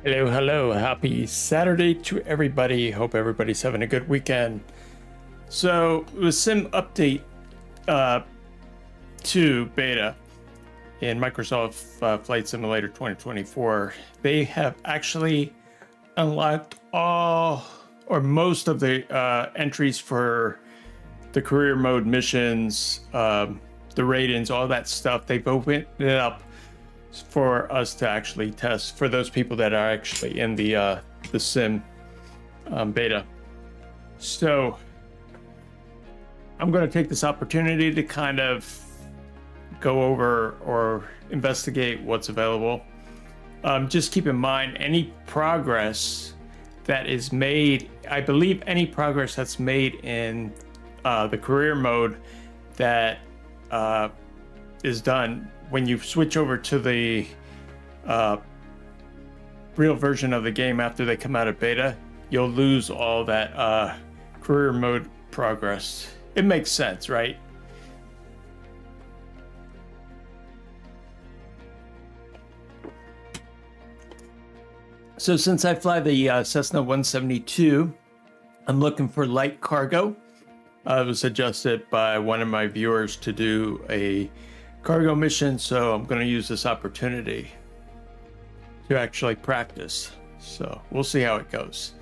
Hello, hello. Happy Saturday to everybody. Hope everybody's having a good weekend. So, the Sim Update uh, 2 beta in Microsoft Flight Simulator 2024, they have actually unlocked all or most of the entries for the career mode missions, the ratings, all that stuff. They've opened it up for us to actually test for those people that are actually in the sim beta. So I'm going to take this opportunity to kind of go over or investigate what's available. Just keep in mind any progress that is made. I believe any progress that's made in the career mode that is done when you switch over to the real version of the game after they come out of beta, you'll lose all that career mode progress. It makes sense, right? So since I fly the Cessna 172, I'm looking for light cargo. It was suggested by one of my viewers to do a cargo mission, so I'm going to use this opportunity to actually practice. So we'll see how it goes.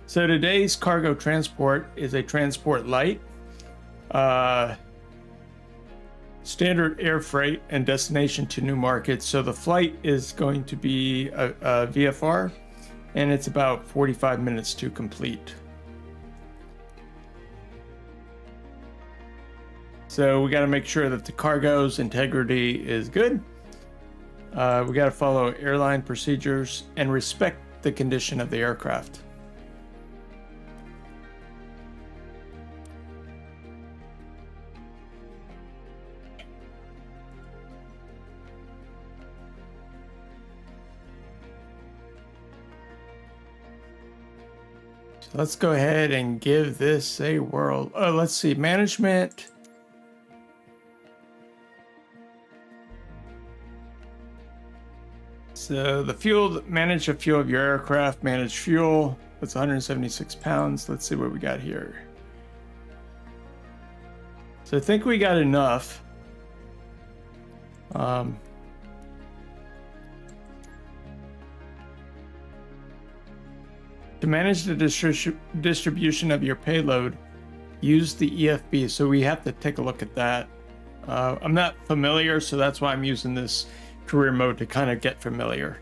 So today's cargo transport is a transport light, standard air freight and destination to new markets. So the flight is going to be a VFR, and it's about 45 minutes to complete. So we got to make sure that the cargo's integrity is good. We got to follow airline procedures and respect the condition of the aircraft. So let's go ahead and give this a whirl. Oh, let's see, management. So the fuel, manage the fuel of your aircraft, manage fuel. That's 176 pounds. Let's see what we got here. So I think we got enough. To manage the distribution of your payload, use the EFB. So we have to take a look at that. I'm not familiar, so that's why I'm using this career mode to kind of get familiar.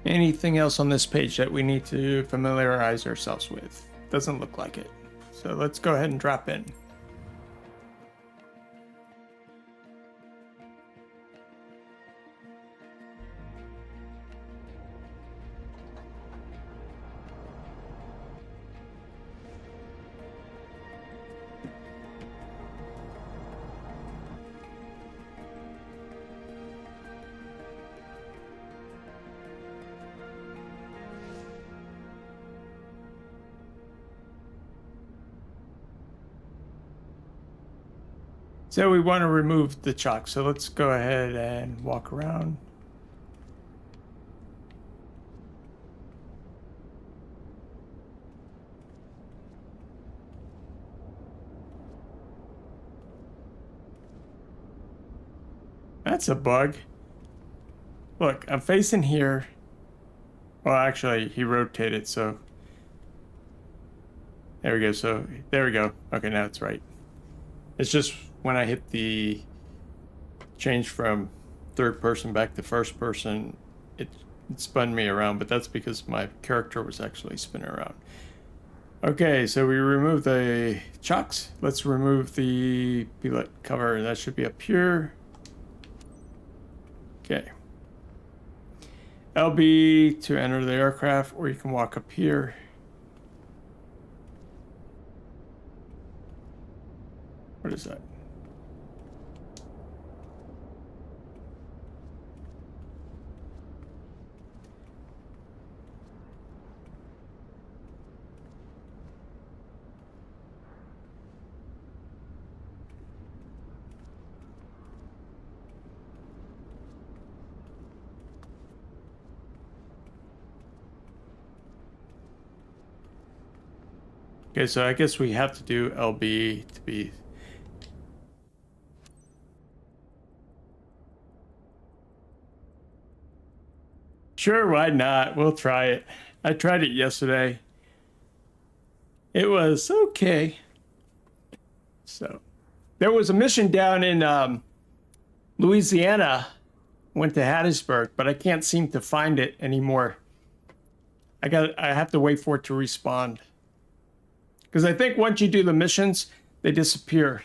Anything else on this page that we need to familiarize ourselves with? Doesn't look like it. So let's go ahead and drop in. So we want to remove the chalk. So let's go ahead and walk around. That's a bug. Look, I'm facing here. Well, actually, he rotated, so there we go. So there we go. Okay, now it's right. It's just when I hit the change from third person back to first person, it spun me around, but that's because my character was actually spinning around. Okay, so we remove the chocks. Let's remove the pilot cover. That should be up here. Okay. LB to enter the aircraft, or you can walk up here. What is that? Okay, so I guess we have to do LB to be... Sure, why not? We'll try it. I tried it yesterday. It was okay. So, there was a mission down in Louisiana. Went to Hattiesburg, but I can't seem to find it anymore. I have to wait for it to respawn. Because I think once you do the missions, they disappear.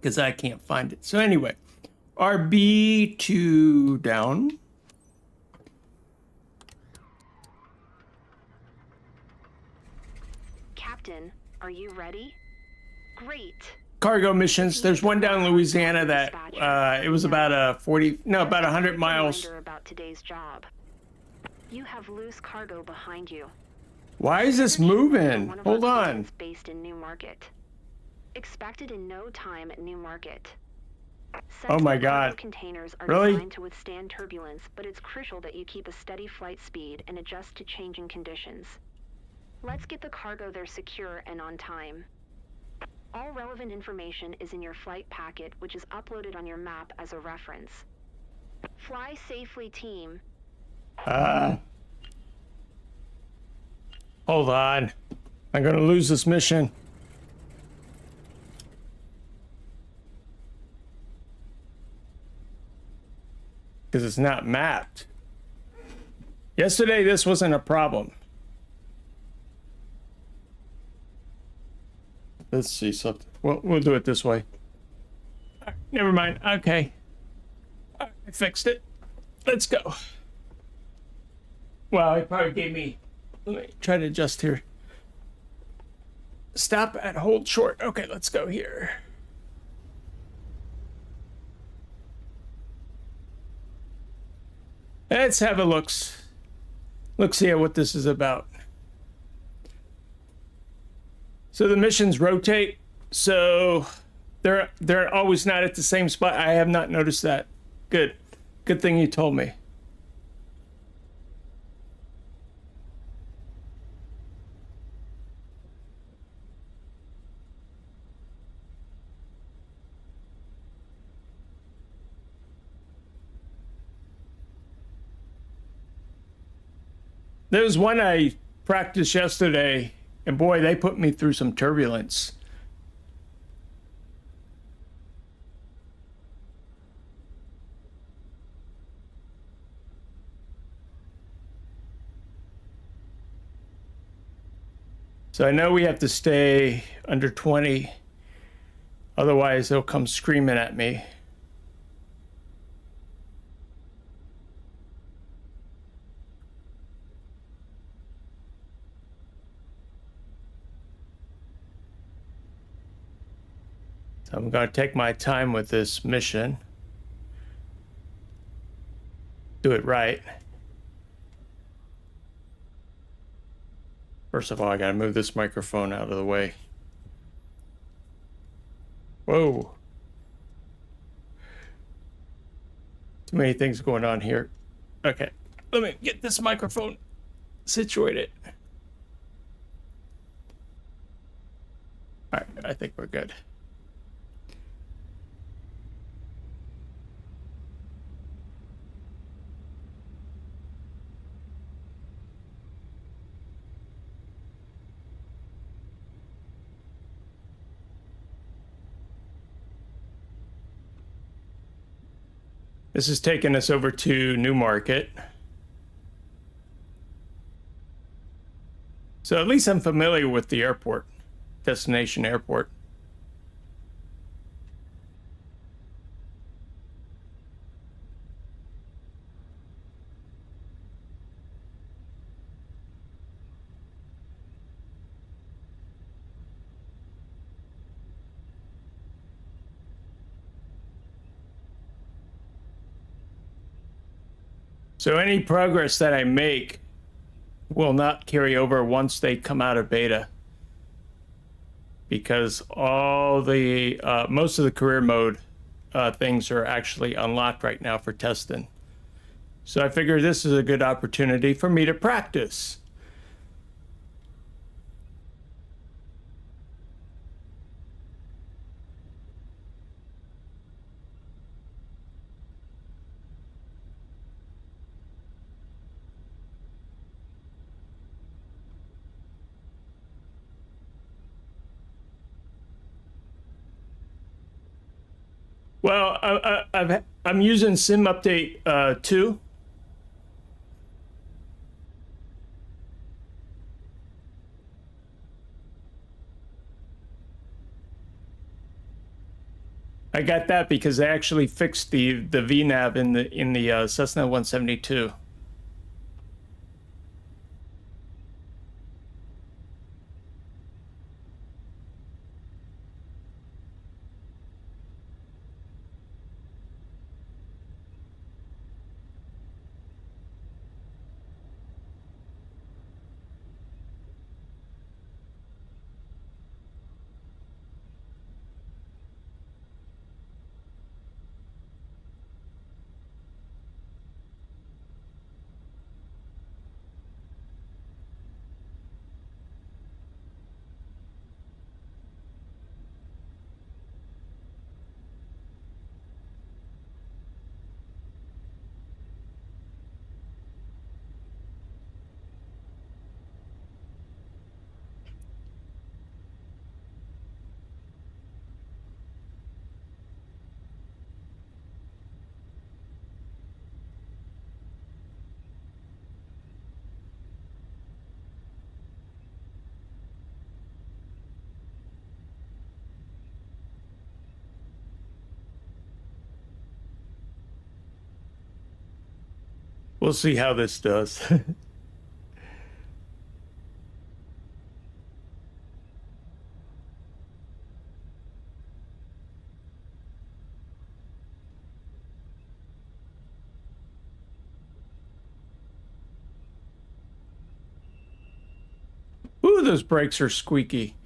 Because I can't find it. So anyway, RB2 down. Captain, are you ready? Great. Cargo missions. There's one down in Louisiana that it was about about 100 miles. About today's job. You have loose cargo behind you. Why is this moving? Hold on. Based in New Market. Expected in no time at New Market. Oh my God. Containers are Really? designed to withstand turbulence, but it's crucial that you keep a steady flight speed and adjust to changing conditions. Let's get the cargo there secure and on time. All relevant information is in your flight packet, which is uploaded on your map as a reference. Fly safely, team. Hold on. I'm gonna lose this mission. Because it's not mapped. Yesterday, this wasn't a problem. Let's see something. Well, we'll do it this way. Never mind. Okay. I fixed it. Let's go. Well, it probably gave me... Let me try to adjust here. Stop at hold short. Okay, let's go here. Let's have a look-see at what this is about. So the missions rotate, so they're always not at the same spot. I have not noticed that. Good thing you told me. There was one I practiced yesterday, and boy, they put me through some turbulence. So I know we have to stay under 20, otherwise they'll come screaming at me. So I'm going to take my time with this mission. Do it right. First of all, I gotta move this microphone out of the way. Whoa. Too many things going on here. Okay, let me get this microphone situated. All right, I think we're good. This is taking us over to New Market. So at least I'm familiar with the airport, destination airport. So any progress that I make will not carry over once they come out of beta, because all the most of the career mode things are actually unlocked right now for testing. So I figure this is a good opportunity for me to practice. Well, I'm using Sim Update 2. I got that because they actually fixed the VNav in the Cessna 172. We'll see how this does. Ooh, those brakes are squeaky.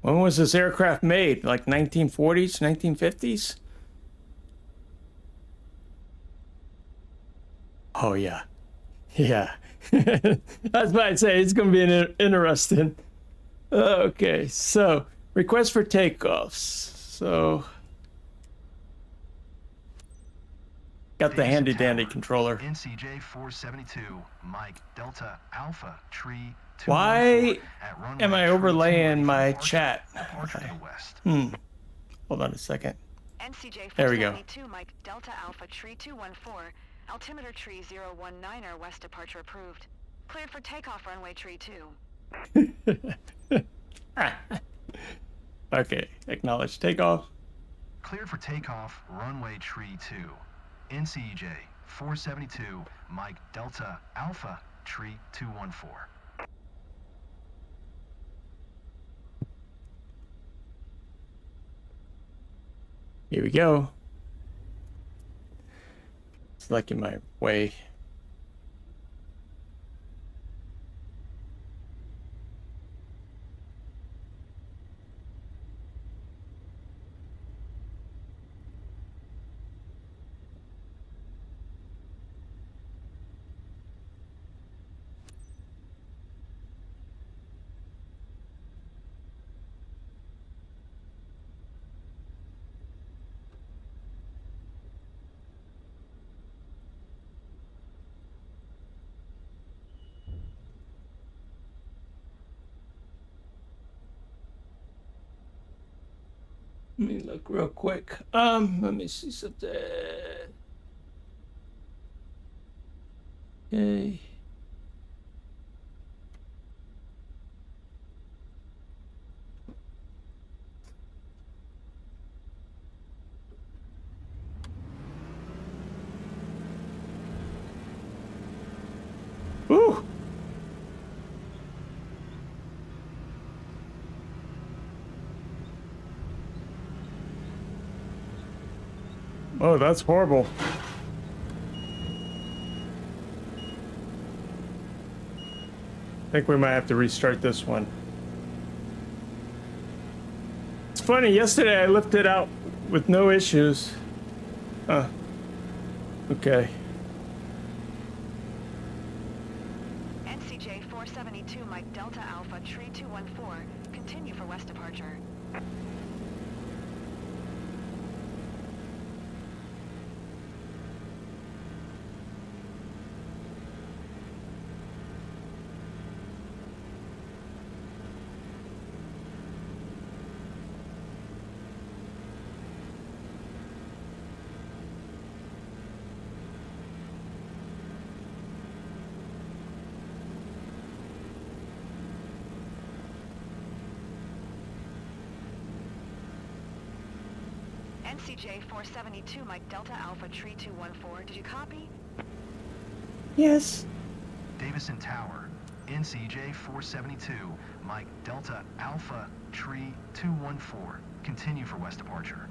When was this aircraft made? Like 1940s, 1950s? Oh, yeah. Yeah. That's what I'd say. It's going to be interesting. Okay, so request for takeoffs. So got the handy dandy controller. NCJ 472, Mike Delta Alpha Tree 214 Why at runway am I 32 overlaying my departure- chat? Departure to the west. Hold on a second. NCJ There we go. 472, Mike Delta Alpha Tree 214, altimeter tree 019er, west departure approved. Cleared for takeoff runway tree 2. Okay, acknowledge takeoff. Cleared for takeoff, runway tree 2. NCJ 472, Mike Delta Alpha Tree 214. Here we go. Selecting my way. Let me look real quick. Let me see something. Okay. Ooh. Oh, that's horrible. I think we might have to restart this one. funny. Yesterday I lifted out with no issues. Okay. NCJ 472 Mike Delta Alpha Tree 214. Continue for west departure. NCJ 472 Mike Delta Alpha Tree 214. Did you copy? Yes. Davison Tower, NCJ 472, Mike Delta Alpha Tree 214. Continue for west departure.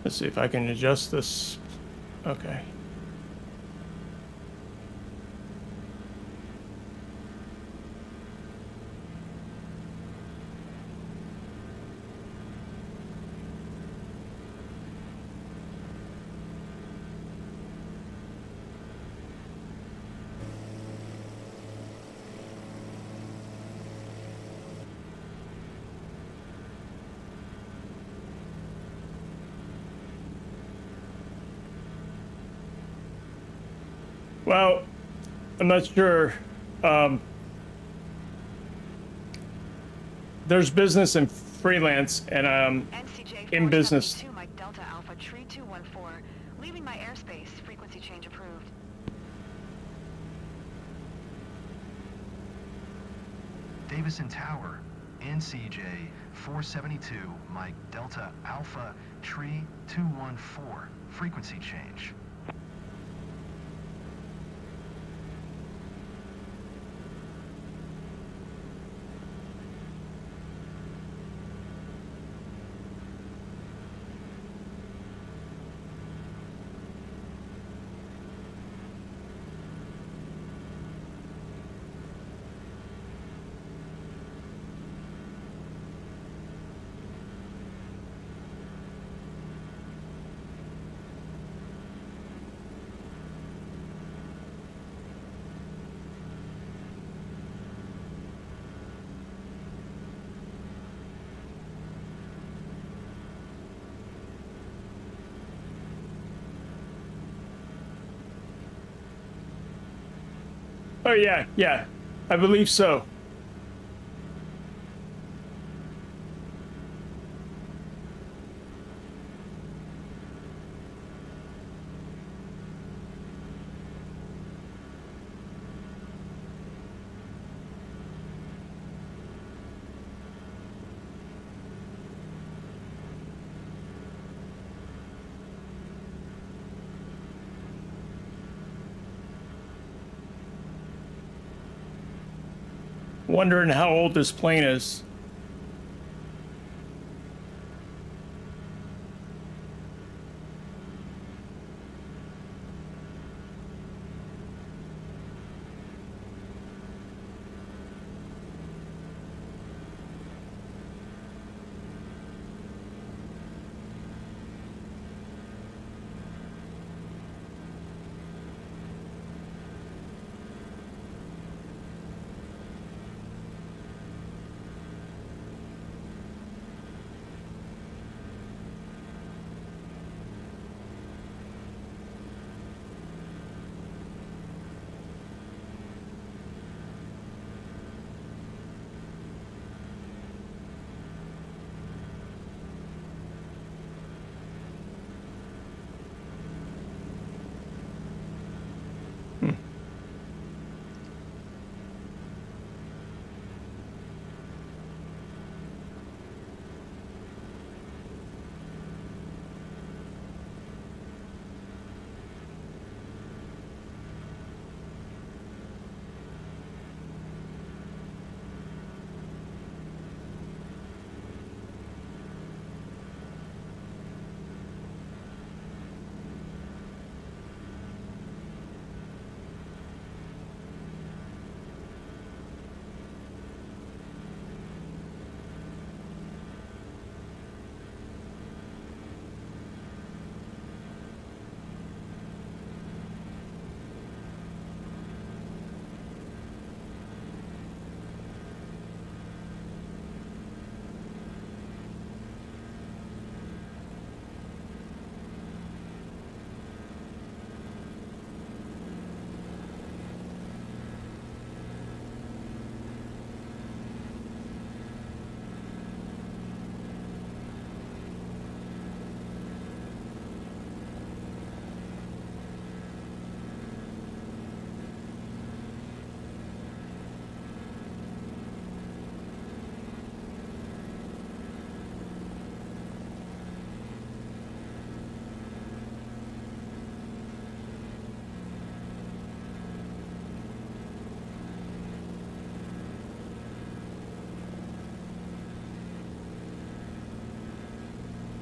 Let's see if I can adjust this. Okay. Well, I'm not sure. There's business and freelance, and NCJ in business. 472 Mike Delta Alpha Tree 214. Leaving my airspace. Frequency change approved. Davison Tower, NCJ 472, Mike Delta Alpha Tree 214. Frequency change. Oh yeah, yeah, I believe so. Wondering how old this plane is.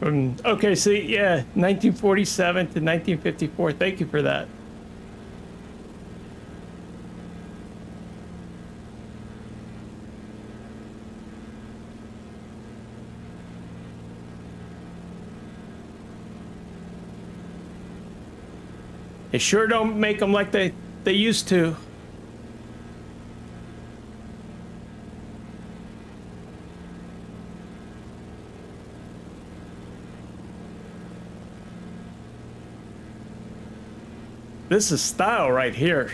Okay, see, yeah, 1947 to 1954. Thank you for that. They sure don't make them like they used to. This is style right here.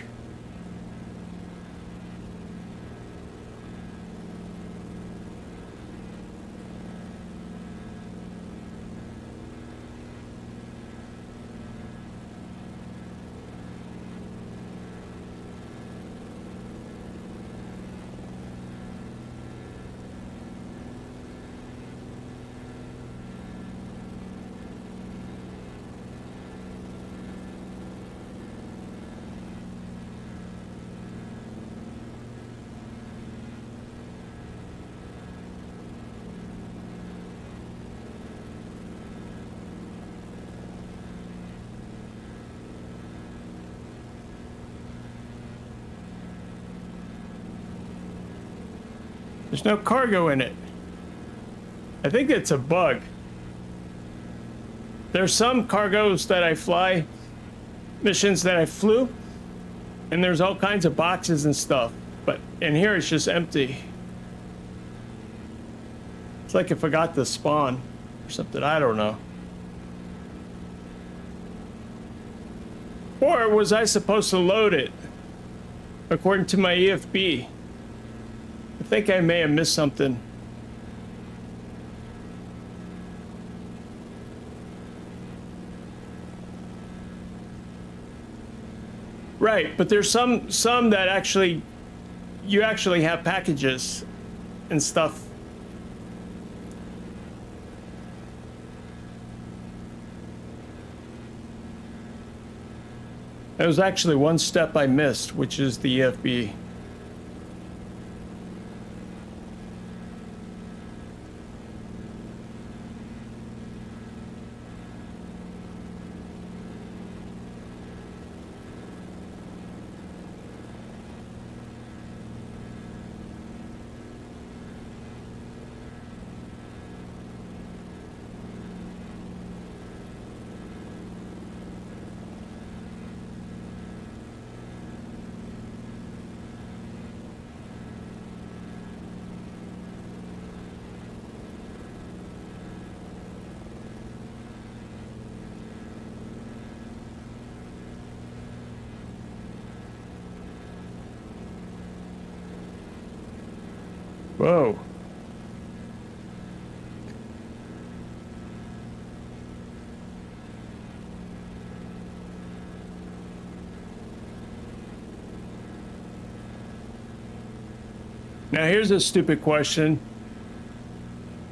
There's no cargo in it. I think it's a bug. There's some cargoes that I fly, missions that I flew, and there's all kinds of boxes and stuff. But in here, it's just empty. It's like it forgot to spawn or something. I don't know. Or was I supposed to load it according to my EFB? I think I may have missed something. Right, but there's some that actually you actually have packages and stuff. There was actually one step I missed, which is the EFB. Whoa. Now here's a stupid question.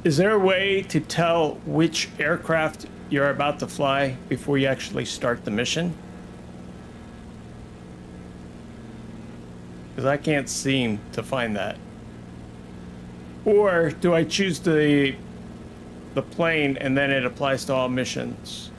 Is there a way to tell which aircraft you're about to fly before you actually start the mission? Because I can't seem to find that. Or do I choose the plane and then it applies to all missions?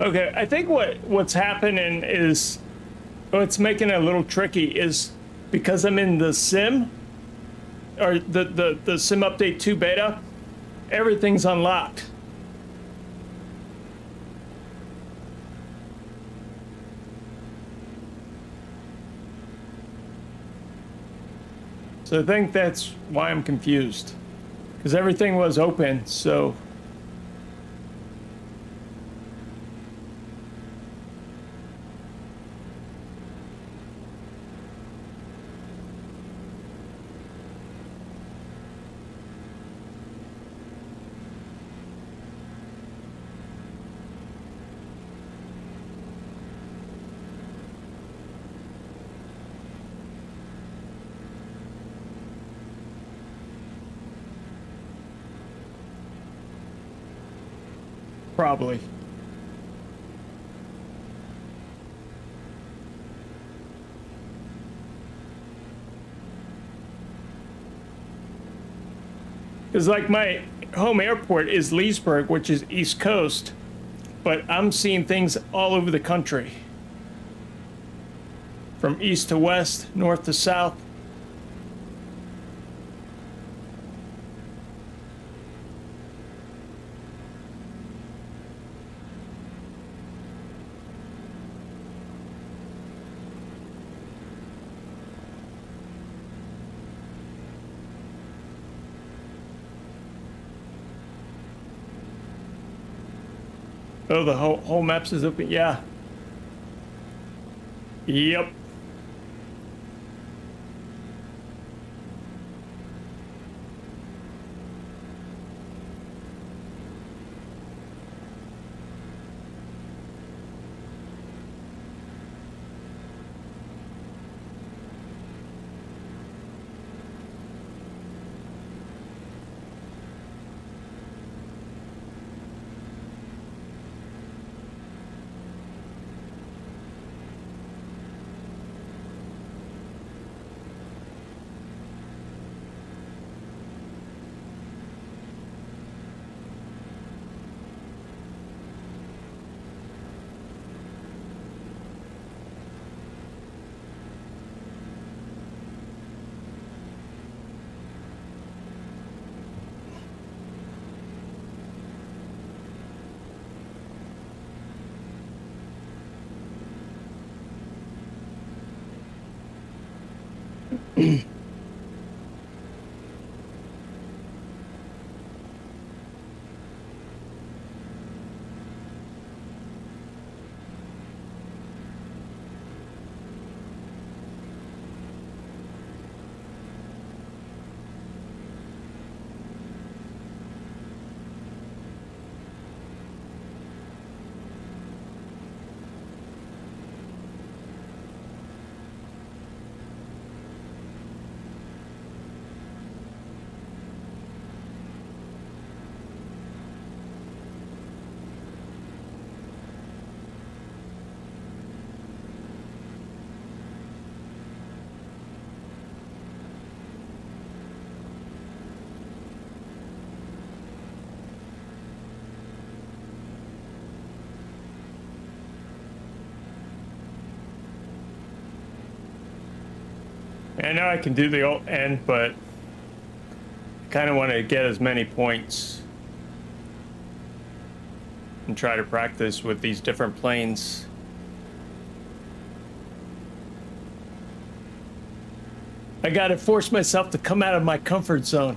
Okay, I think what's happening is, what's making it a little tricky is because I'm in the sim, or the sim update 2 beta, everything's unlocked. So I think that's why I'm confused, because everything was open, so. Probably. Because, like, my home airport is Leesburg, which is East Coast, but I'm seeing things all over the country. From east to west, north to south. Oh, the whole maps is open. Yeah. Yep. I know I can do the alt end, but I kind of want to get as many points and try to practice with these different planes. I gotta force myself to come out of my comfort zone.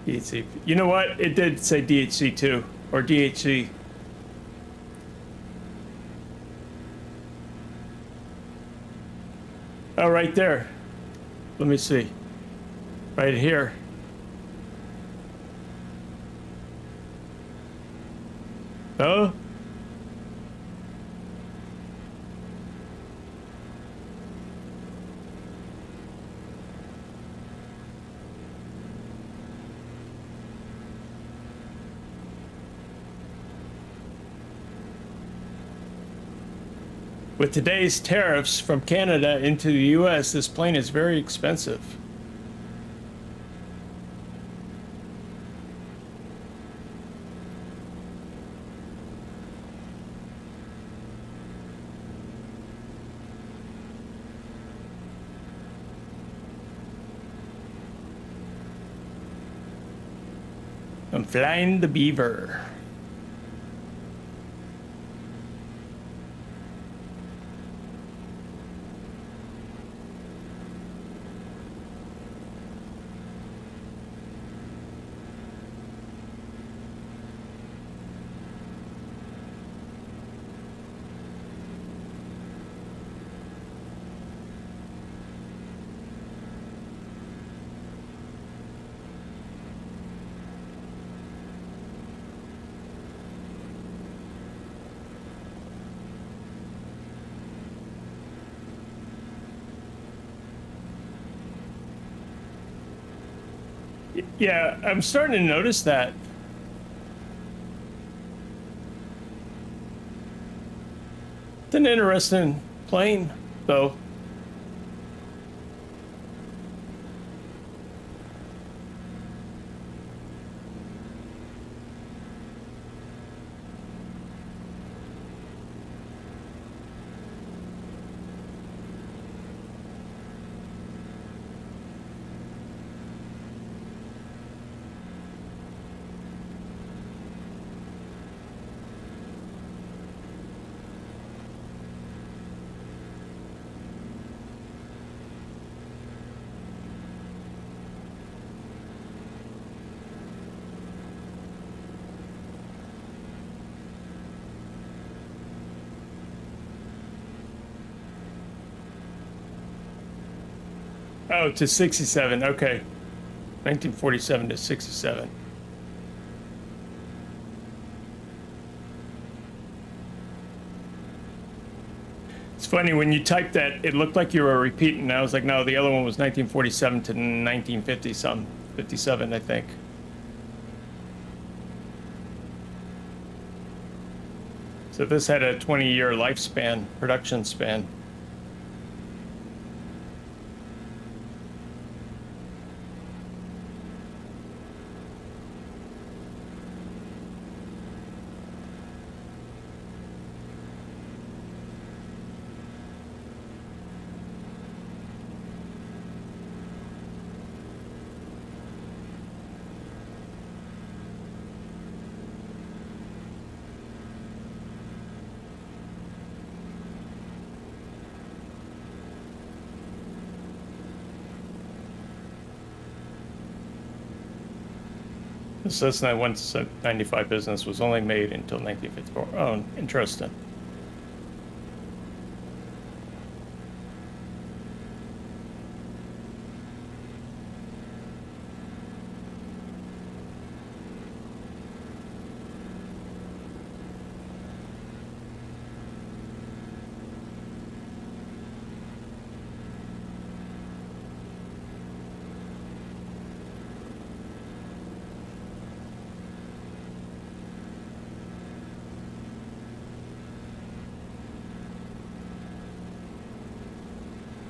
DHC. You know what? It did say DHC too, or DHC. Oh, right there. Let me see. Right here. Oh. With today's tariffs from Canada into the US, this plane is very expensive. I'm flying the Beaver. Yeah, I'm starting to notice that. It's an interesting plane, though. Oh, to 67. Okay. 1947 to 67. It's funny, when you typed that, it looked like you were repeating. I was like, no, the other one was 1947 to 1950 some, 57, I think. So this had a 20-year lifespan, production span. The Cessna 195 business was only made until 1954. Oh, interesting.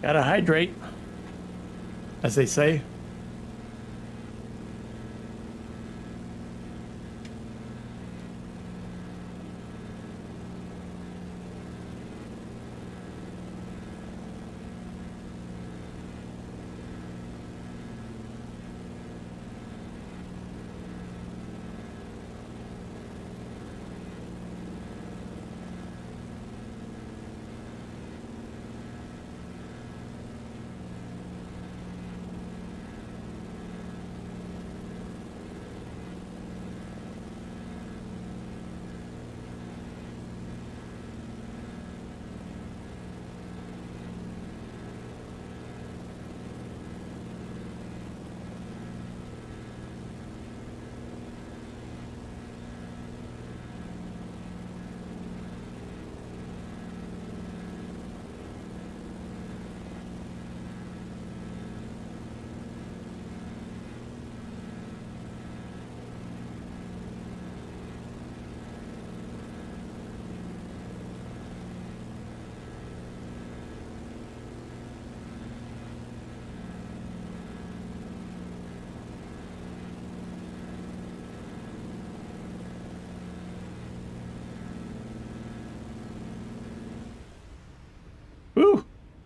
Gotta hydrate, as they say.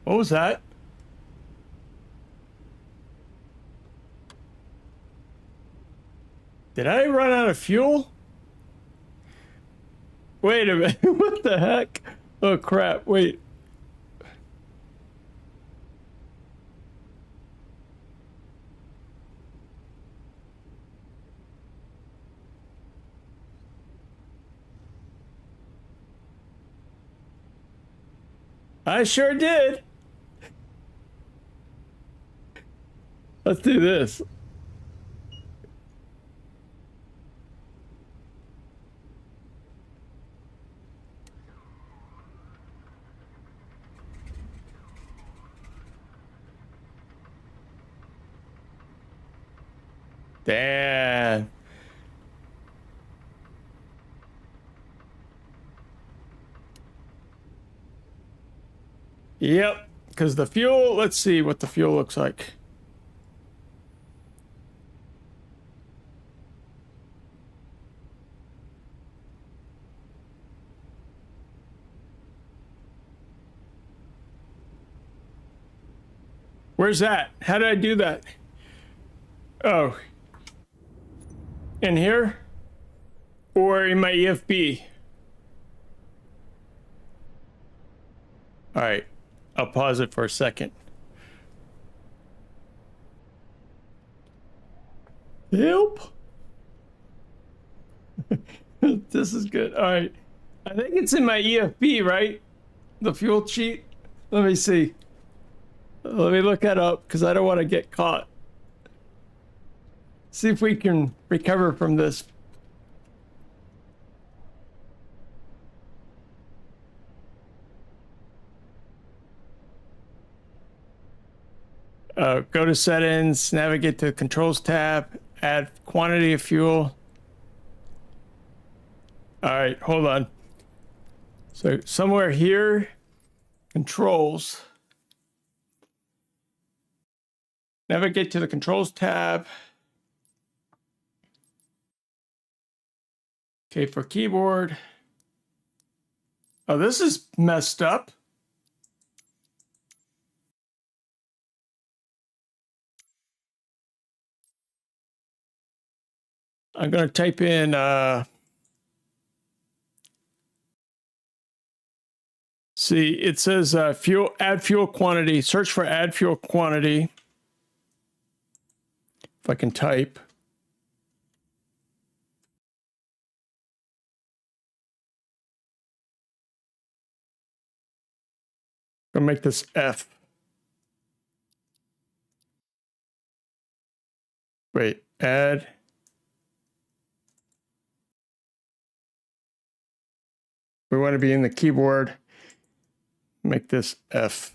What was that? Did I run out of fuel? Wait a minute. What the heck? Oh, crap. Wait. I sure did. Let's do this. Damn. Yep. Because the fuel, let's see what the fuel looks like. Where's that? How did I do that? Oh. In here? Or in my EFB? All right. I'll pause it for a second. Help. This is good. All right. I think it's in my EFB, right? The fuel cheat. Let me see. Let me look that up because I don't want to get caught. See if we can recover from this. Go to settings, navigate to the controls tab, add quantity of fuel. All right, hold on. So somewhere here, controls. Navigate to the controls tab. Okay, for keyboard. Oh, this is messed up. I'm going to type in see, it says fuel, add fuel quantity. Search for add fuel quantity. If I can type. I'm going to make this F. Wait, add. We want to be in the keyboard. Make this F.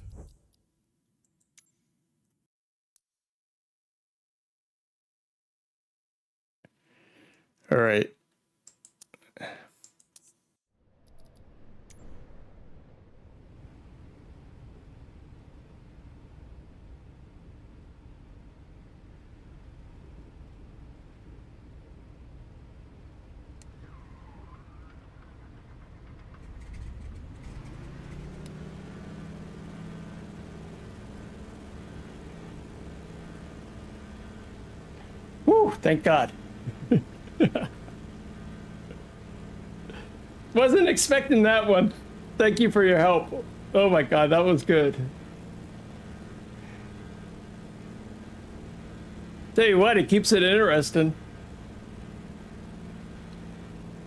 All right. Whew, thank God. Wasn't expecting that one. Thank you for your help. Oh my God, that was good. Tell you what, it keeps it interesting.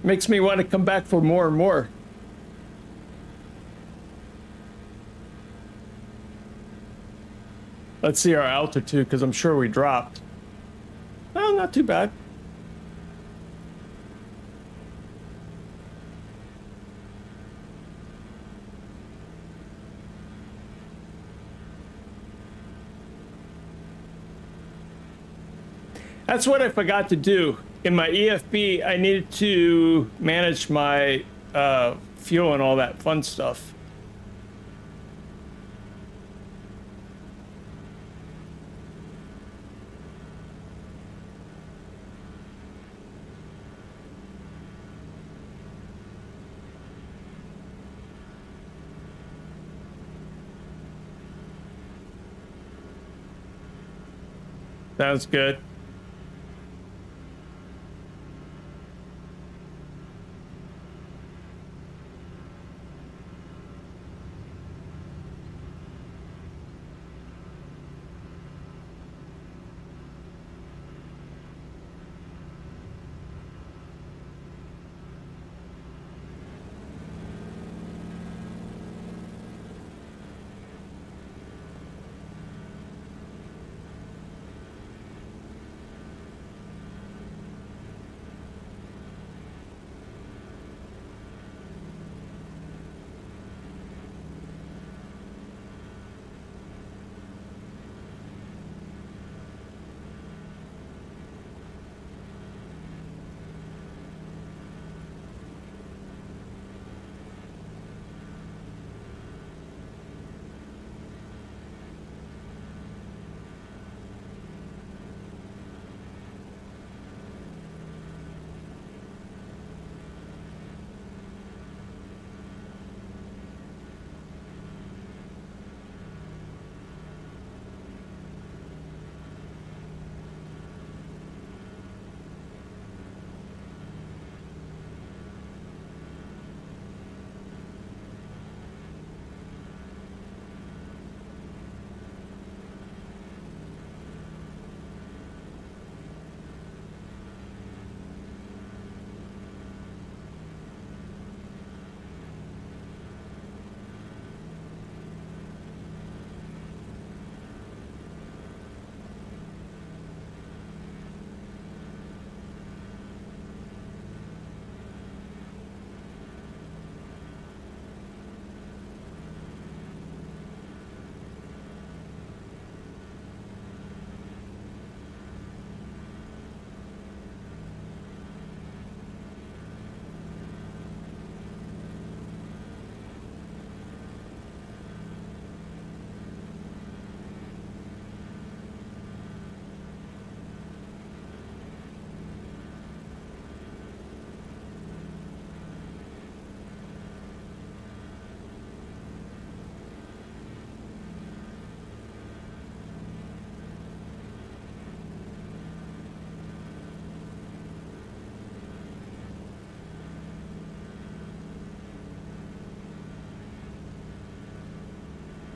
Makes me want to come back for more and more. Let's see our altitude, because I'm sure we dropped. Oh, not too bad. That's what I forgot to do. In my EFB, I needed to manage my fuel and all that fun stuff. Sounds good.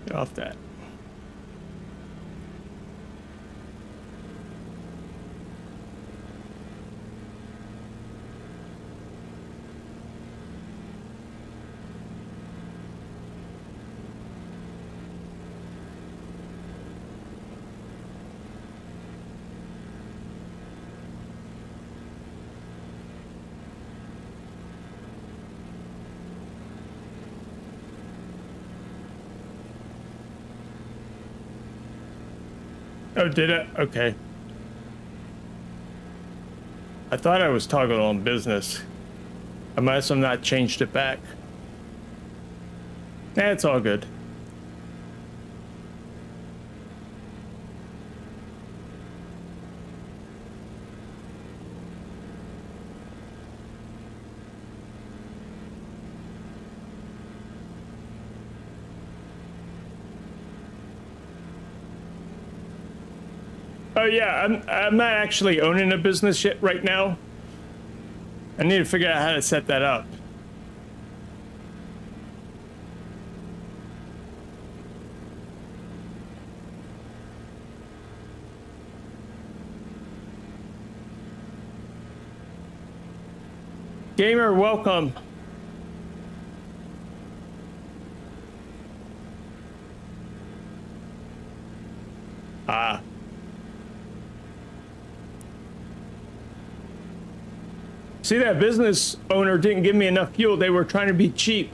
Get off that. Oh, did it? Okay. I thought I was toggled on business. Unless I'm not changed it back. It's all good. Oh yeah, I'm not actually owning a business yet right now. I need to figure out how to set that up. Gamer, welcome. Ah. See, that business owner didn't give me enough fuel. They were trying to be cheap.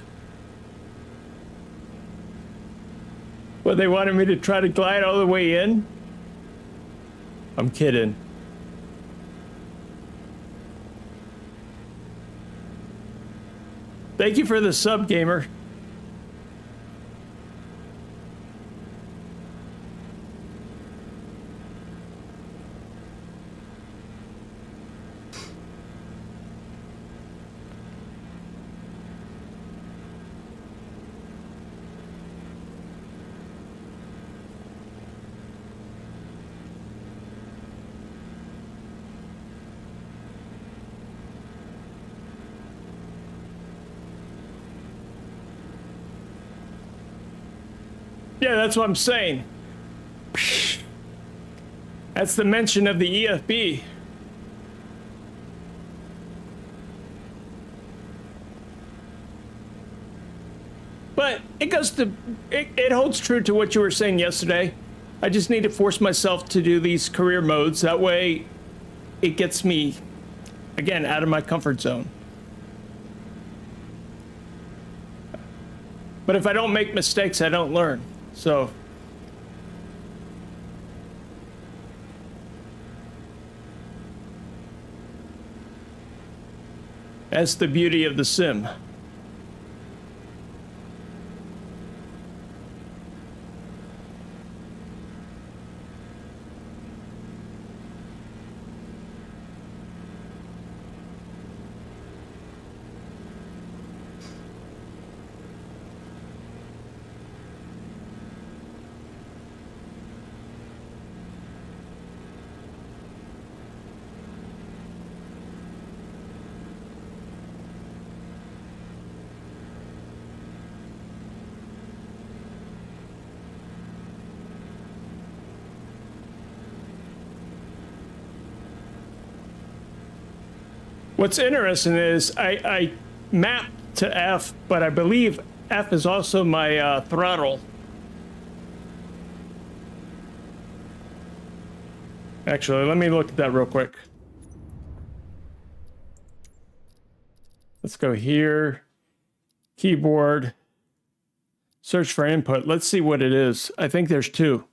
But they wanted me to try to glide all the way in? I'm kidding. Thank you for the sub, gamer. Yeah, that's what I'm saying. That's the mention of the EFB. But it goes to, it holds true to what you were saying yesterday. I just need to force myself to do these career modes. That way it gets me, again, out of my comfort zone. But if I don't make mistakes, I don't learn. So that's the beauty of the sim. What's interesting is I map to F, but I believe F is also my throttle. Actually, let me look at that real quick. Let's go here, keyboard, search for input. Let's see what it is. I think there's two.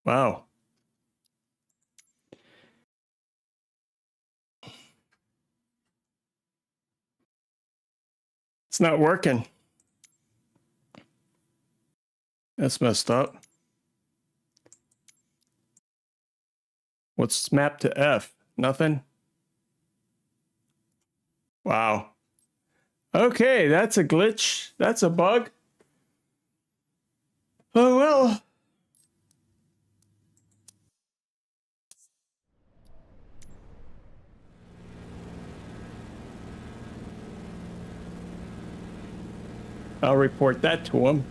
Wow. It's not working. That's messed up. What's mapped to F? Nothing? Wow. Okay, that's a glitch. That's a bug. Oh, well. I'll report that to him.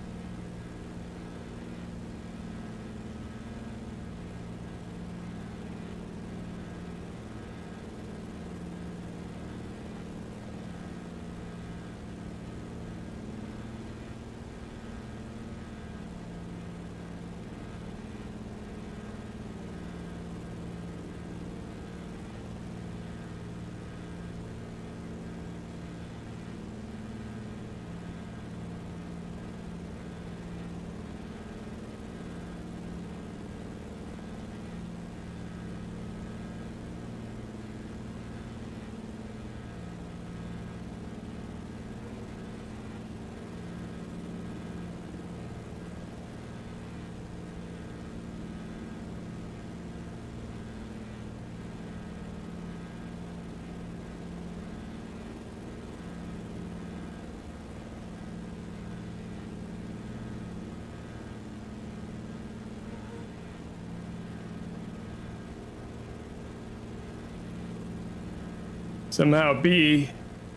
Somehow B,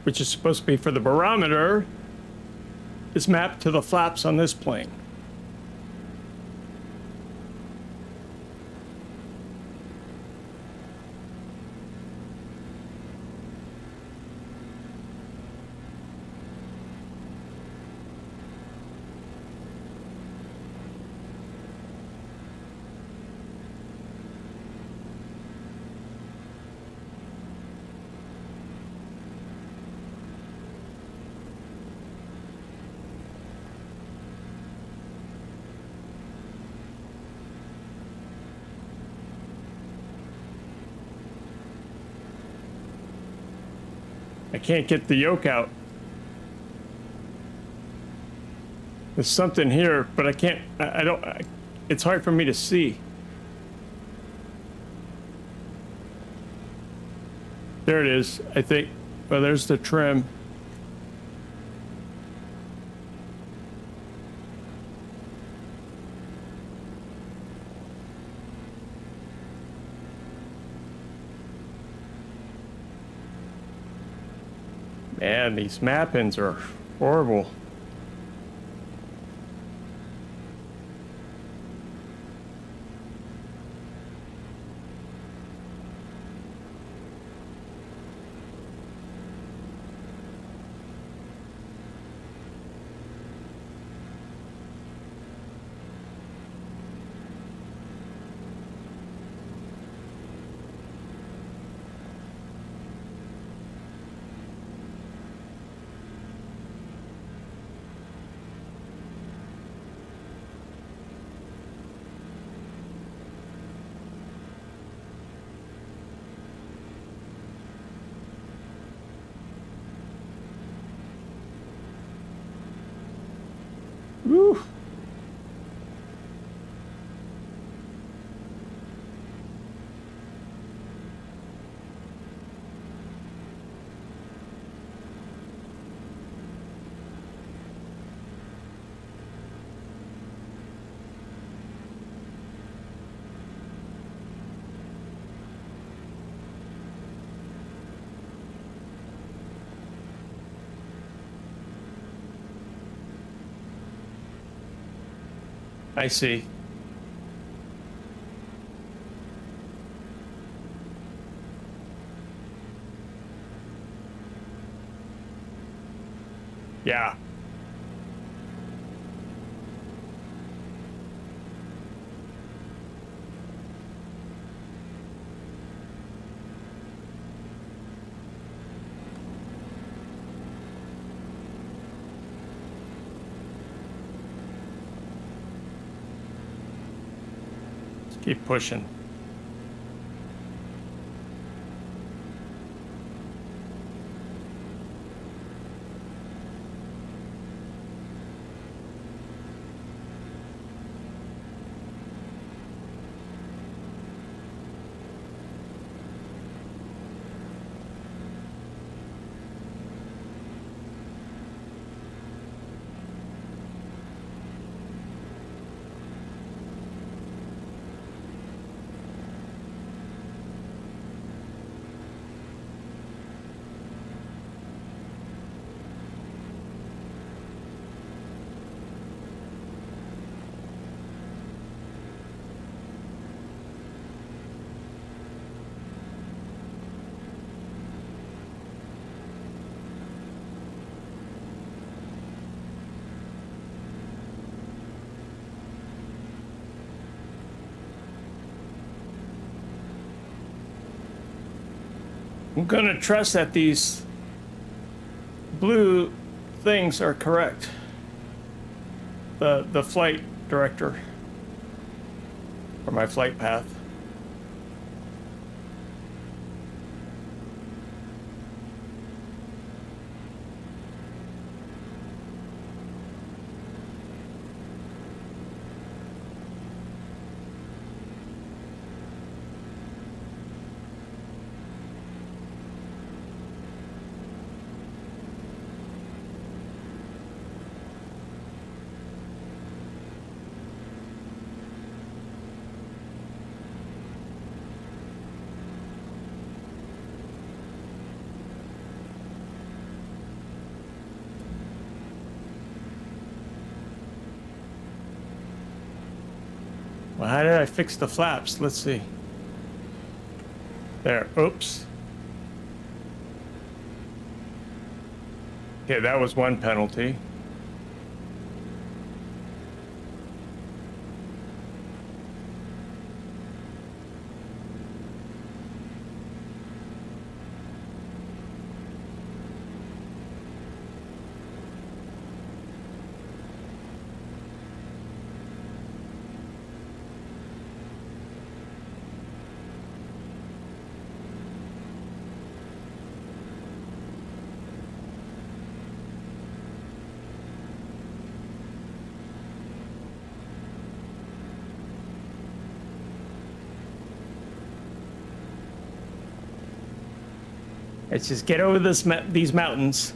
which is supposed to be for the barometer, is mapped to the flaps on this plane. I can't get the yoke out. There's something here, but I can't, I don't, it's hard for me to see. There it is, I think. Well, there's the trim. Man, these mappings are horrible. Woo. I see. Yeah. Let's keep pushing. I'm gonna trust that these blue things are correct. The flight director or my flight path. Well, how did I fix the flaps? Let's see. There. Oops. Okay, that was one penalty. Let's just get over these mountains.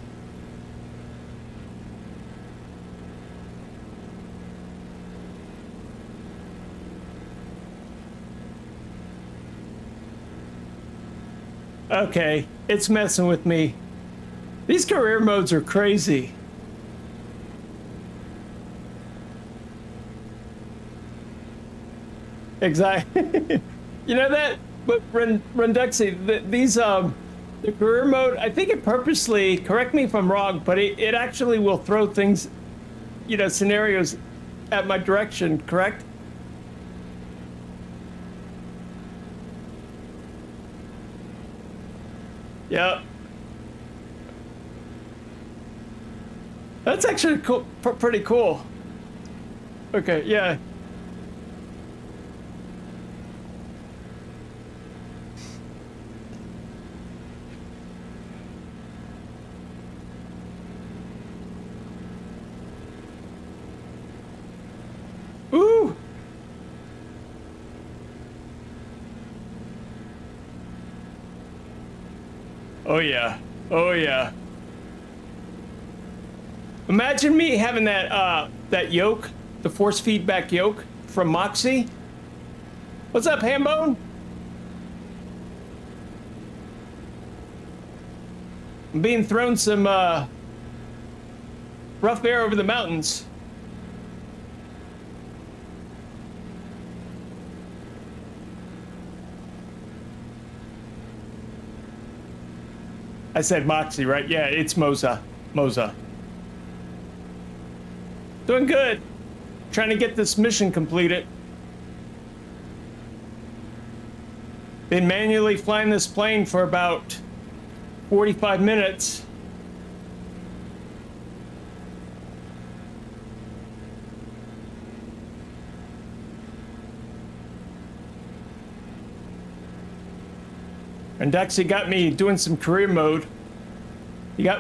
Okay, it's messing with me. These career modes are crazy. Exactly. You know that, but Renduxy, these the career mode, I think it purposely, correct me if I'm wrong, but it actually will throw things, you know, scenarios at my direction, correct? Yeah. That's actually cool, pretty cool. Okay, yeah. Ooh. Oh yeah. Oh yeah. Imagine me having that yoke, the force feedback yoke from Moxie. What's up, Hambone? I'm being thrown some rough air over the mountains. I said Moxie, right? Yeah, it's Moza. Moza. Doing good. Trying to get this mission completed. Been manually flying this plane for about 45 minutes. And Dexy got me doing some career mode.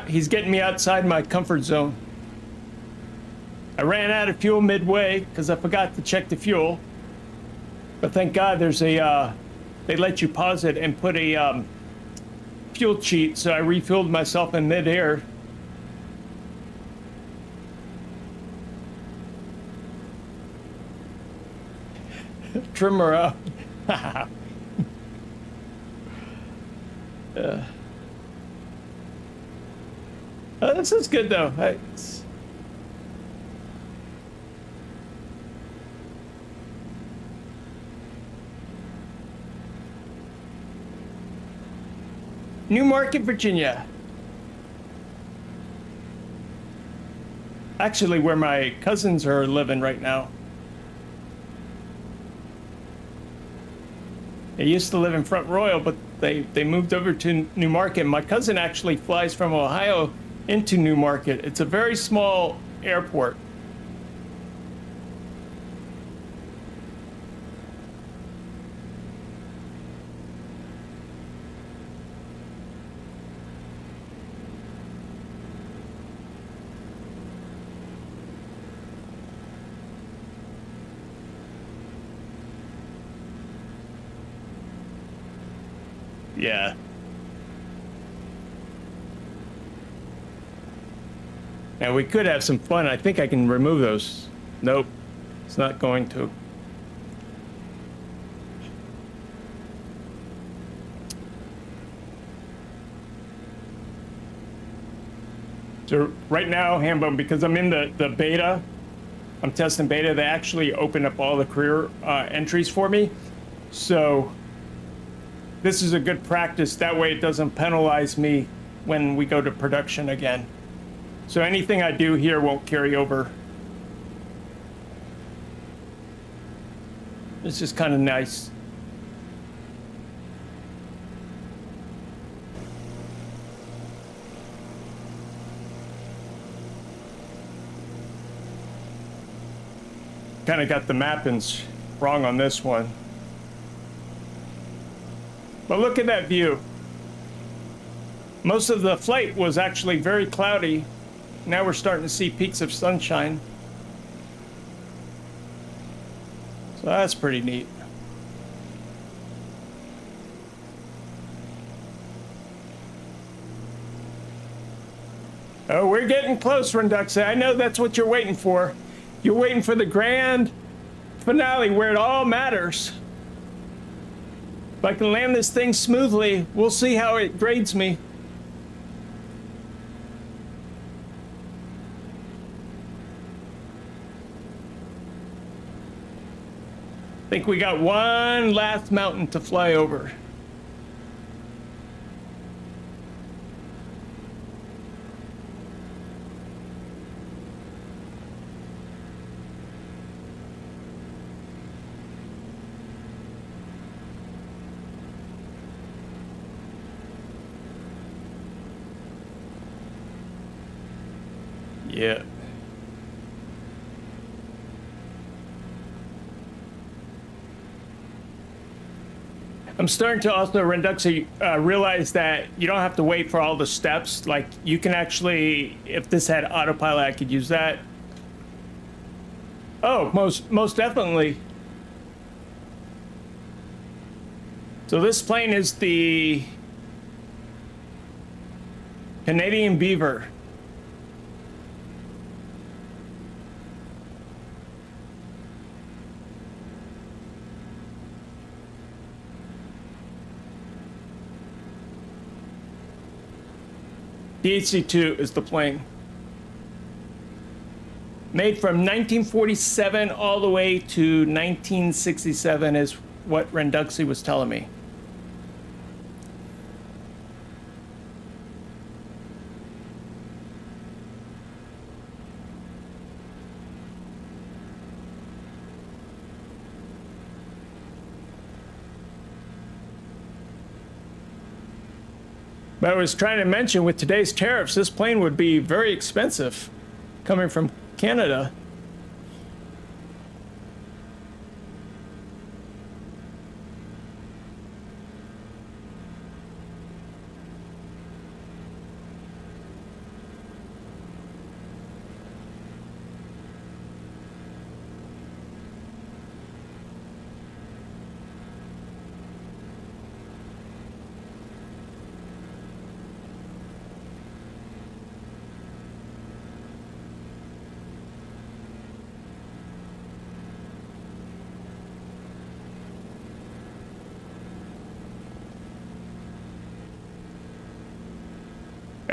He's getting me outside my comfort zone. I ran out of fuel midway because I forgot to check the fuel. But thank God there's a, they let you pause it and put a fuel cheat, so I refueled myself in midair. Trim her up. This is good though. New Market, Virginia. Actually, where my cousins are living right now. They used to live in Front Royal, but they moved over to New Market. My cousin actually flies from Ohio into New Market. It's a very small airport. Yeah. Now we could have some fun. I think I can remove those. Nope, it's not going to. So right now, Hambone, because I'm in the beta, I'm testing beta, they actually open up all the career entries for me. So this is a good practice. That way it doesn't penalize me when we go to production again. So anything I do here won't carry over. This is kind of nice. Kind of got the mappings wrong on this one. But look at that view. Most of the flight was actually very cloudy. Now we're starting to see peaks of sunshine. So that's pretty neat. Oh, we're getting close, Renduxa. I know that's what you're waiting for. You're waiting for the grand finale where it all matters. If I can land this thing smoothly, we'll see how it grades me. think we got one last mountain to fly over. Yeah. I'm starting to also, Renduxy, realize that you don't have to wait for all the steps. Like, you can actually, if this had autopilot, I could use that. Oh, most definitely. So this plane is the Canadian Beaver. DHC-2 is the plane. Made from 1947 all the way to 1967 is what Renduxy was telling me. But I was trying to mention, with today's tariffs, this plane would be very expensive coming from Canada.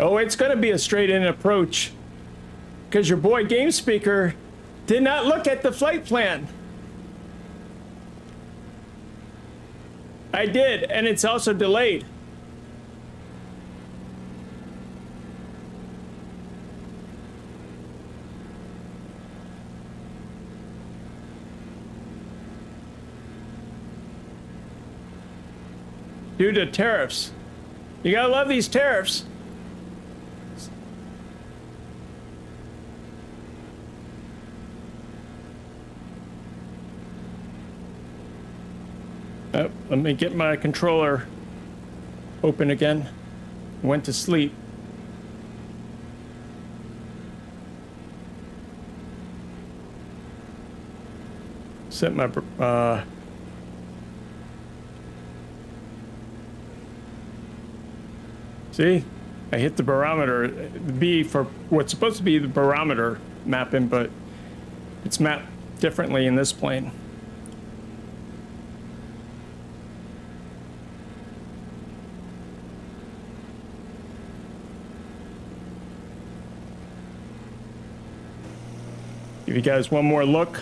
Oh, it's going to be a straight-in approach, because your boy Game Speaker did not look at the flight plan. I did, and it's also delayed. Due to tariffs. You gotta love these tariffs. Oh, let me get my controller open again. Went to sleep. Set my see, I hit the barometer B for what's supposed to be the barometer mapping, but it's mapped differently in this plane. Give you guys one more look.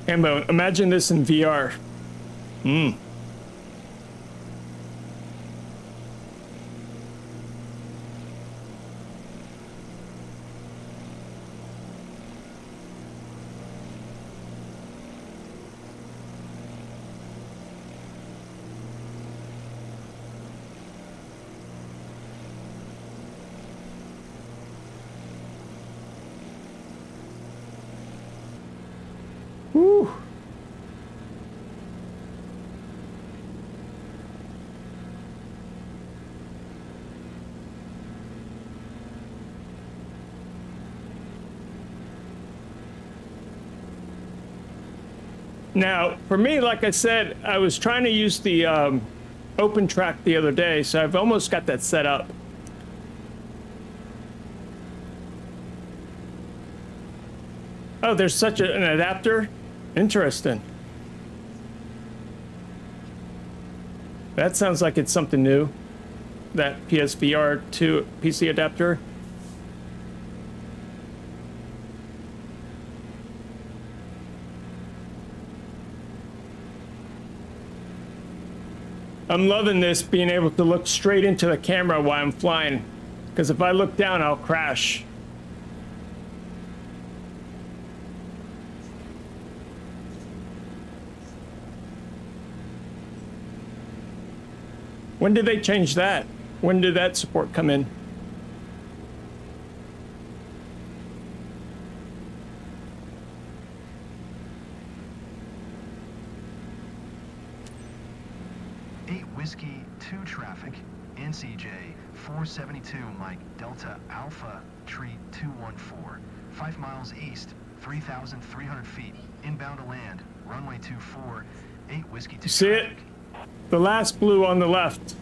And imagine this in VR. Whew. Now, for me, like I said, I was trying to use the open track the other day, so I've almost got that set up. Oh, there's such an adapter? Interesting. That sounds like it's something new. that PSVR to PC adapter. I'm loving this, being able to look straight into the camera while I'm flying, because if I look down, I'll crash. When did they change that? When did that support come in? Whiskey 2 traffic, NCJ 472 Mike Delta Alpha Tree 214, 5 miles east, 3,300 feet, inbound to land, runway 24, 8 Whiskey 2 See it? traffic. The last blue on the left.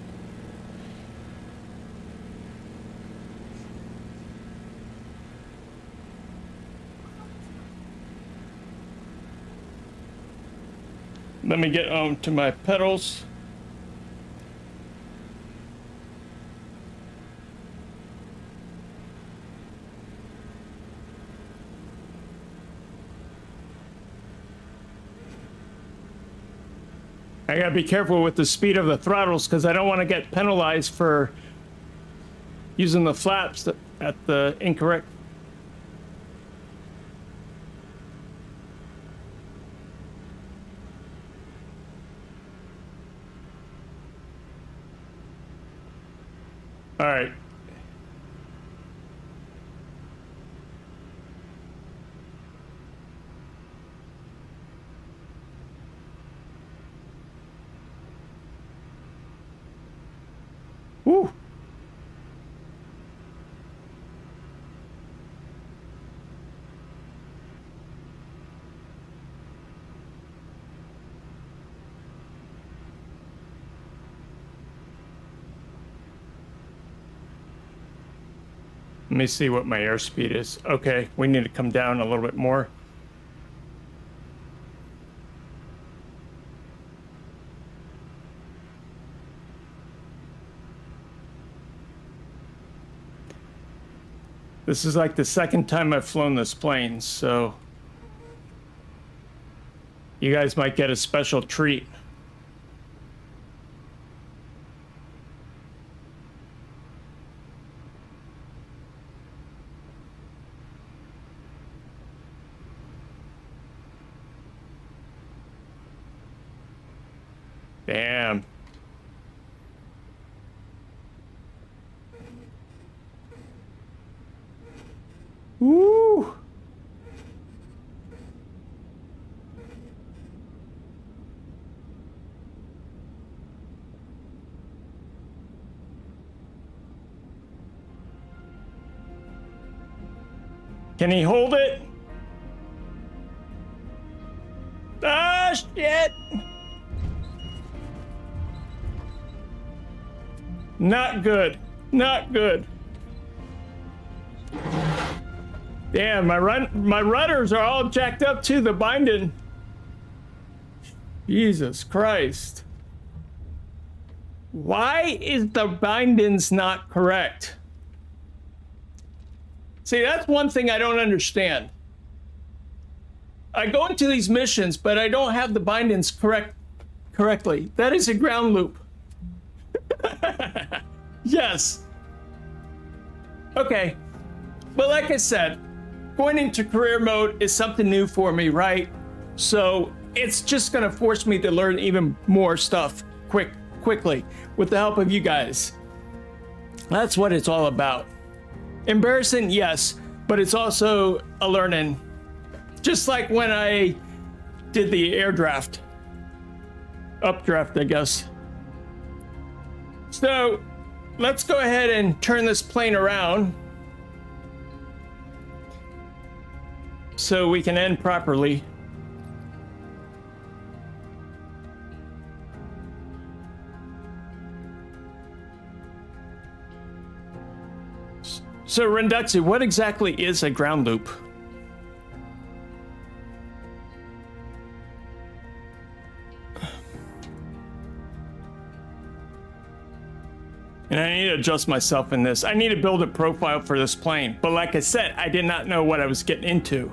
Let me get on to my pedals. I gotta be careful with the speed of the throttles because I don't want to get penalized for using the flaps at the incorrect. All right. Woo. Let me see what my airspeed is. Okay, we need to come down a little bit more. This is like the second time I've flown this plane, so you guys might get a special treat. Damn. Woo! Can he hold it? Ah, shit! Not good. Not good. Damn, my rudders are all jacked up too, the binding. Jesus Christ. Why is the bindings not correct? See, that's one thing I don't understand. I go into these missions, but I don't have the bindings correctly. That is a ground loop. Yes. Okay. But like I said, going into career mode is something new for me, right? So it's just gonna force me to learn even more stuff quickly with the help of you guys. That's what it's all about. Embarrassing, yes, but it's also a learning. Just like when I did the air draft. Updraft, I guess. So let's go ahead and turn this plane around so we can end properly. So Rendutsu, what exactly is a ground loop? And I need to adjust myself in this. I need to build a profile for this plane. But like I said, I did not know what I was getting into.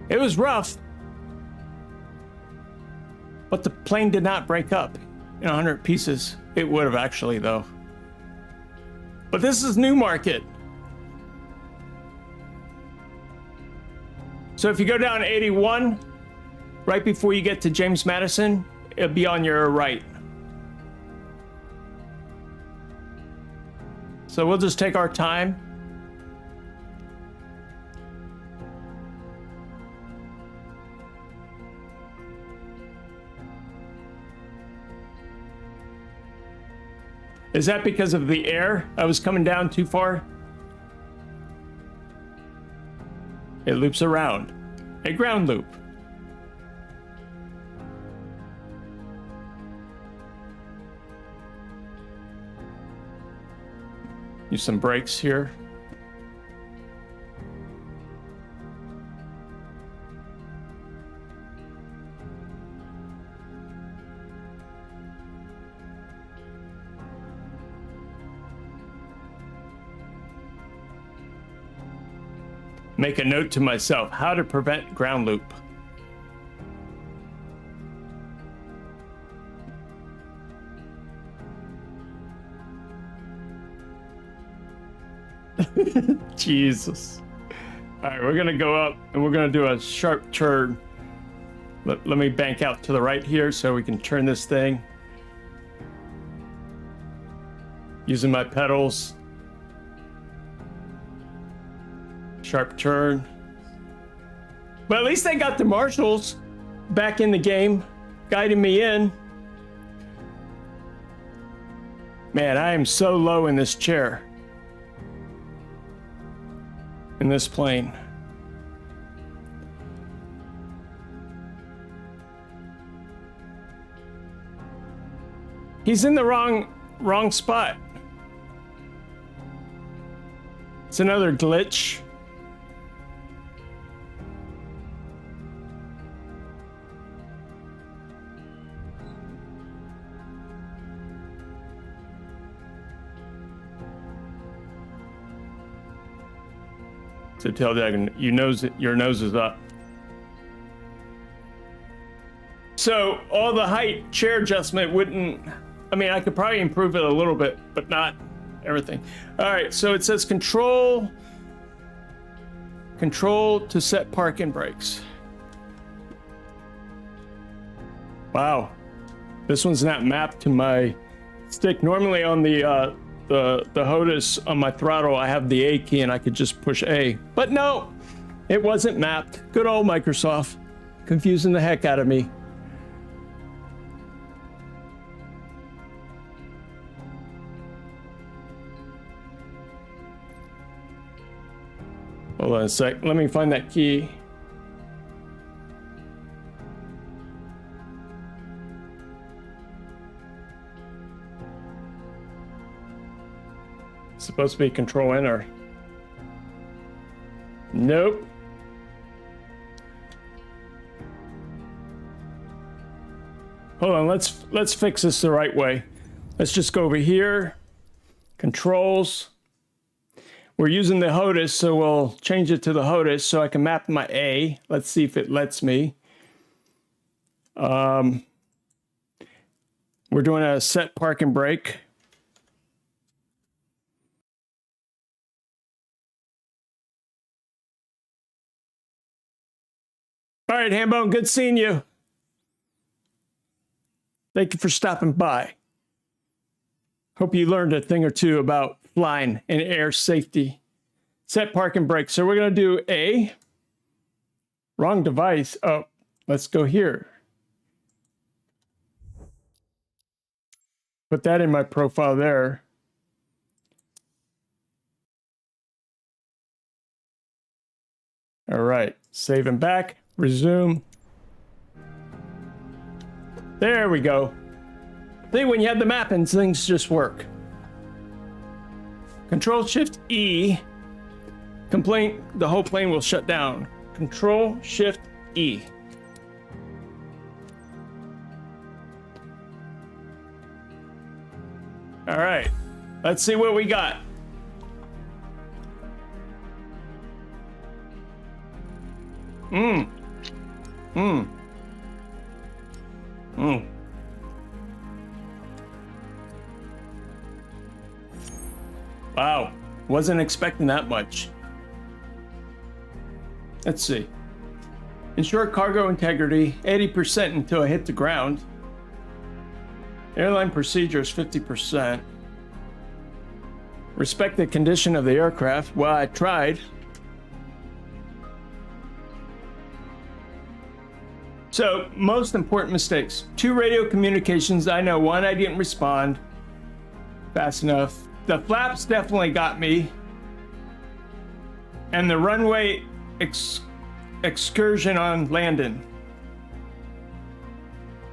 It was rough. But the plane did not break up in 100 pieces. It would have actually, though. But this is Newmarket. So if you go down 81, right before you get to James Madison, it'll be on your right. So we'll just take our time. Is that because of the air? I was coming down too far? It loops around. A ground loop. Use some brakes here. Make a note to myself, how to prevent ground loop. Jesus. All right, we're gonna go up and we're gonna do a sharp turn. Let me bank out to the right here so we can turn this thing. Using my pedals. Sharp turn. But at least they got the marshals back in the game, guiding me in. Man, I am so low in this chair. In this plane. He's in the wrong spot. It's another glitch. So tell Dagon, your nose is up. So all the height chair adjustment wouldn't, I mean, I could probably improve it a little bit, but not everything. All right, so it says control to set parking brakes. Wow, this one's not mapped to my stick. Normally on the HOTAS on my throttle, I have the A key and I could just push A. But no, it wasn't mapped. Good old Microsoft, confusing the heck out of me. Hold on a sec, let me find that key. Supposed to be control enter. Nope. Hold on, let's fix this the right way. Let's just go over here. Controls. We're using the HOTAS, so we'll change it to the HOTAS so I can map my A. Let's see if it lets me. We're doing a set park and brake. All right, Hambone, good seeing you. Thank you for stopping by. Hope you learned a thing or two about flying and air safety. Set park and brake. So we're going to do A. Wrong device. Oh, let's go here. Put that in my profile there. All right, save and back. Resume. There we go. See, when you have the mappings, things just work. Control Shift E. The whole plane will shut down. Control Shift E. All right, let's see what we got. Wow, wasn't expecting that much. Let's see. Ensure cargo integrity, 80% until I hit the ground. Airline procedures, 50%. Respect the condition of the aircraft. Well, I tried. So, most important mistakes. 2 radio communications. I know 1, I didn't respond fast enough. The flaps definitely got me. And the runway excursion on landing.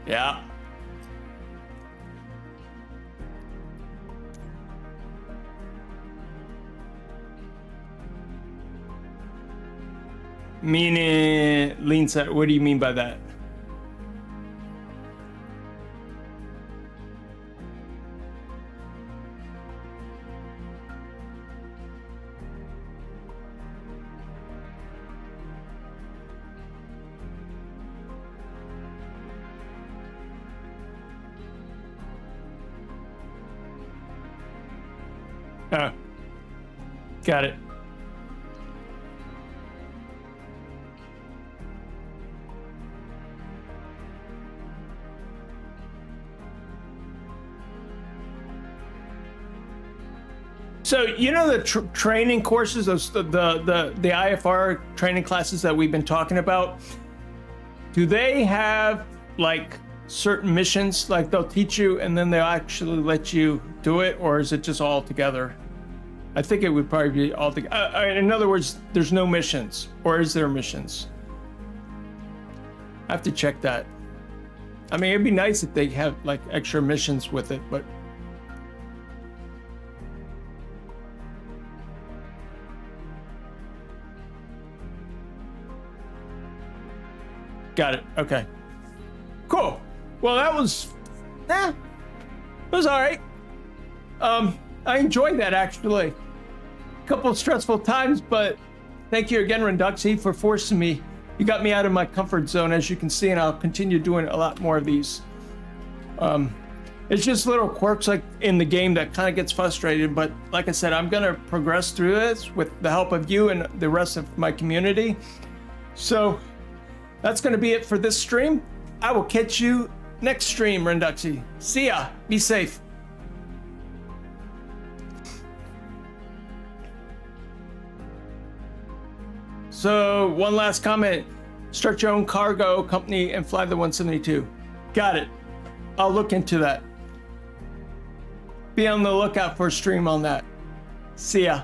Yeah. Meaning, lean set, what do you mean by that? Oh, got it. So you know the training courses, those the IFR training classes that we've been talking about. Do they have like certain missions, like they'll teach you and then they'll actually let you do it, or is it just all together? I think it would probably be all together. In other words, there's no missions, or is there missions? I have to check that. I mean, it'd be nice if they have like extra missions with it, but. Got it. Okay. Cool. Well, that was, it was all right. I enjoyed that actually. A couple of stressful times, but thank you again, Renduxy, for forcing me. You got me out of my comfort zone, as you can see, and I'll continue doing a lot more of these. It's just little quirks like in the game that kind of gets frustrated, but like I said, I'm gonna progress through this with the help of you and the rest of my community. So that's gonna be it for this stream. I will catch you next stream, Renduxy. See ya. Be safe. So one last comment. Start your own cargo company and fly the 172. Got it. I'll look into that. Be on the lookout for a stream on that. See ya.